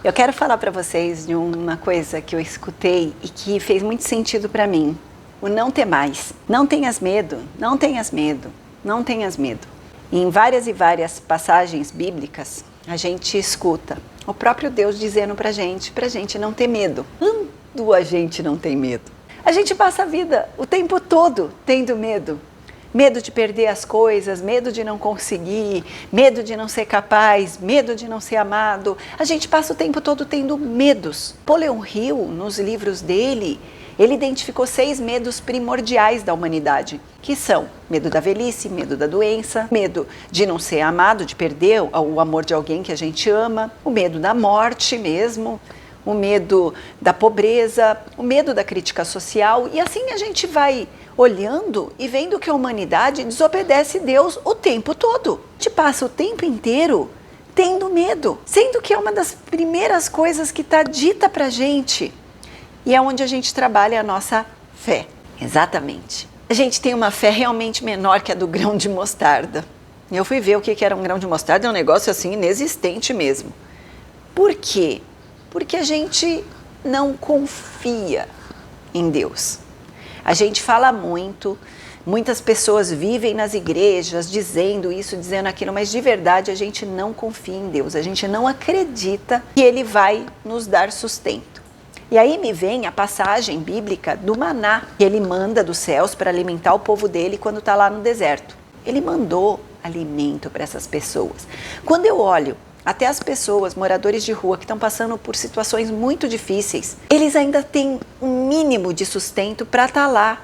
Eu quero falar para vocês de uma coisa que eu escutei e que fez muito sentido para mim. O não temais. Não tenhas medo, não tenhas medo, não tenhas medo. E em várias e várias passagens bíblicas, a gente escuta o próprio Deus dizendo pra gente não ter medo. Quando a gente não tem medo? A gente passa a vida o tempo todo tendo medo. Medo de perder as coisas, medo de não conseguir, medo de não ser capaz, medo de não ser amado. A gente passa o tempo todo tendo medos. Napoleão Hill, nos livros dele, ele identificou 6 medos primordiais da humanidade, que são medo da velhice, medo da doença, medo de não ser amado, de perder o amor de alguém que a gente ama, o medo da morte mesmo, o medo da pobreza, o medo da crítica social, e assim a gente vai olhando e vendo que a humanidade desobedece Deus o tempo todo. A gente passa o tempo inteiro tendo medo, sendo que é uma das primeiras coisas que está dita pra gente, e é onde a gente trabalha a nossa fé. Exatamente. A gente tem uma fé realmente menor que a do grão de mostarda. Eu fui ver o que era um grão de mostarda, é um negócio assim inexistente mesmo. Por quê? Porque a gente não confia em Deus. A gente fala muito, muitas pessoas vivem nas igrejas dizendo isso, dizendo aquilo, mas de verdade a gente não confia em Deus, a gente não acredita que Ele vai nos dar sustento. E aí me vem a passagem bíblica do maná, que Ele manda dos céus para alimentar o povo dele quando está lá no deserto. Ele mandou alimento para essas pessoas. Quando eu olho até as pessoas, moradores de rua, que estão passando por situações muito difíceis, eles ainda têm um mínimo de sustento para estar lá.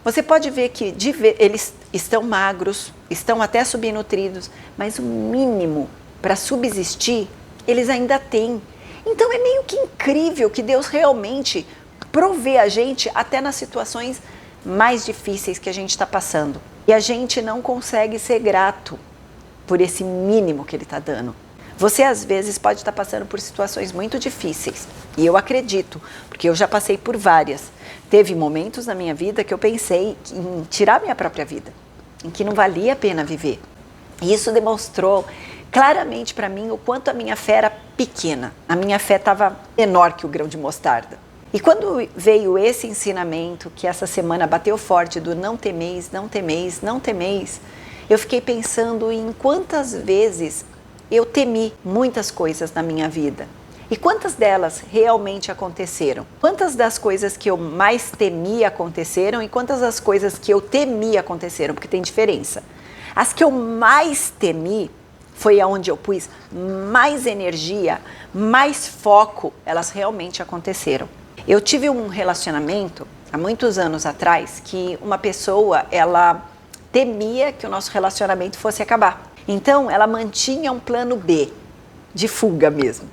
Você pode ver que eles estão magros, estão até subnutridos, mas o mínimo para subsistir, eles ainda têm. Então é meio que incrível que Deus realmente provê a gente até nas situações mais difíceis que a gente está passando. E a gente não consegue ser grato por esse mínimo que Ele está dando. Você às vezes pode estar passando por situações muito difíceis, e eu acredito, porque eu já passei por várias. Teve momentos na minha vida que eu pensei em tirar minha própria vida, em que não valia a pena viver. E isso demonstrou claramente para mim o quanto a minha fé era pequena. A minha fé estava menor que o grão de mostarda. E quando veio esse ensinamento, que essa semana bateu forte, do não temeis, não temeis, não temeis, eu fiquei pensando em quantas vezes eu temi muitas coisas na minha vida. E quantas delas realmente aconteceram? Quantas das coisas que eu mais temi aconteceram e quantas das coisas que eu temi aconteceram? Porque tem diferença. As que eu mais temi foi aonde eu pus mais energia, mais foco, elas realmente aconteceram. Eu tive um relacionamento há muitos anos atrás que uma pessoa, ela temia que o nosso relacionamento fosse acabar. Então, ela mantinha um plano B, de fuga mesmo.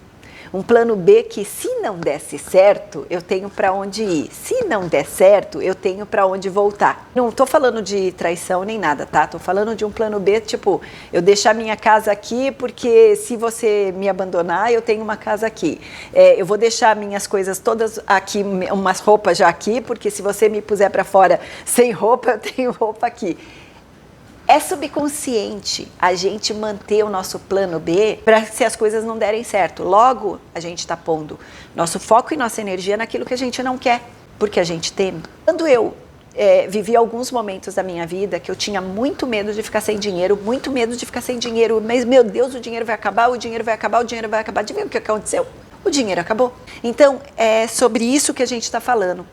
Um plano B que, se não desse certo, eu tenho para onde ir. Se não der certo, eu tenho para onde voltar. Não estou falando de traição nem nada, tá? Estou falando de um plano B, tipo, eu deixar minha casa aqui porque se você me abandonar, eu tenho uma casa aqui. Eu vou deixar minhas coisas todas aqui, umas roupas já aqui, porque se você me puser para fora sem roupa, eu tenho roupa aqui. É subconsciente a gente manter o nosso plano B para se as coisas não derem certo. Logo, a gente está pondo nosso foco e nossa energia naquilo que a gente não quer, porque a gente teme. Quando eu vivi alguns momentos da minha vida que eu tinha muito medo de ficar sem dinheiro, mas meu Deus, o dinheiro vai acabar, o dinheiro vai acabar, o dinheiro vai acabar. Adivinha o que aconteceu? O dinheiro acabou. Então, é sobre isso que a gente está falando,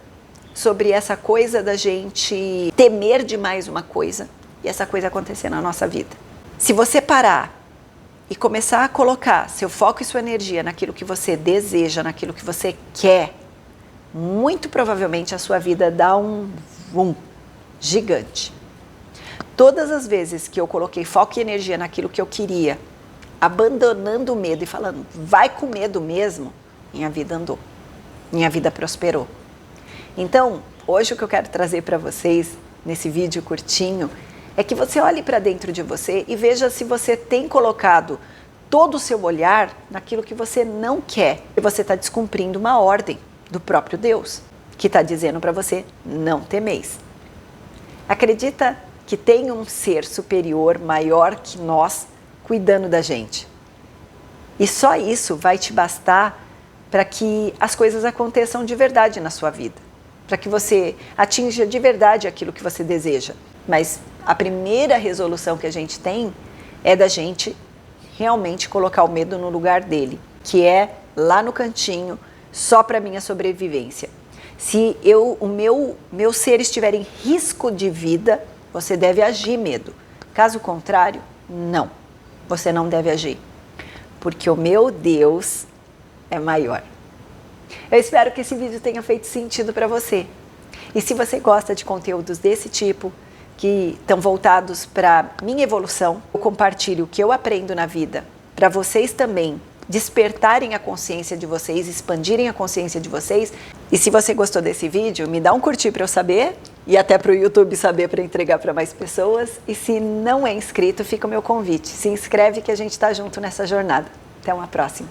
sobre essa coisa da gente temer demais uma coisa e essa coisa acontecer na nossa vida. Se você parar e começar a colocar seu foco e sua energia naquilo que você deseja, naquilo que você quer, muito provavelmente a sua vida dá um boom gigante. Todas as vezes que eu coloquei foco e energia naquilo que eu queria, abandonando o medo e falando, vai com medo mesmo, minha vida andou, minha vida prosperou. Então, hoje o que eu quero trazer para vocês, nesse vídeo curtinho, é que você olhe para dentro de você e veja se você tem colocado todo o seu olhar naquilo que você não quer. E você está descumprindo uma ordem do próprio Deus, que está dizendo para você, não temeis. Acredita que tem um ser superior, maior que nós, cuidando da gente. E só isso vai te bastar para que as coisas aconteçam de verdade na sua vida, para que você atinja de verdade aquilo que você deseja. Mas a primeira resolução que a gente tem é da gente realmente colocar o medo no lugar dele, que é lá no cantinho, só para minha sobrevivência. Se o meu ser estiver em risco de vida, você deve agir, medo. Caso contrário, não. Você não deve agir. Porque o meu Deus é maior. Eu espero que esse vídeo tenha feito sentido para você. E se você gosta de conteúdos desse tipo, que estão voltados para minha evolução, eu compartilho o que eu aprendo na vida, para vocês também despertarem a consciência de vocês, expandirem a consciência de vocês. E se você gostou desse vídeo, me dá um curtir para eu saber e até para o YouTube saber, para entregar para mais pessoas. E se não é inscrito, fica o meu convite. Se inscreve que a gente está junto nessa jornada. Até uma próxima.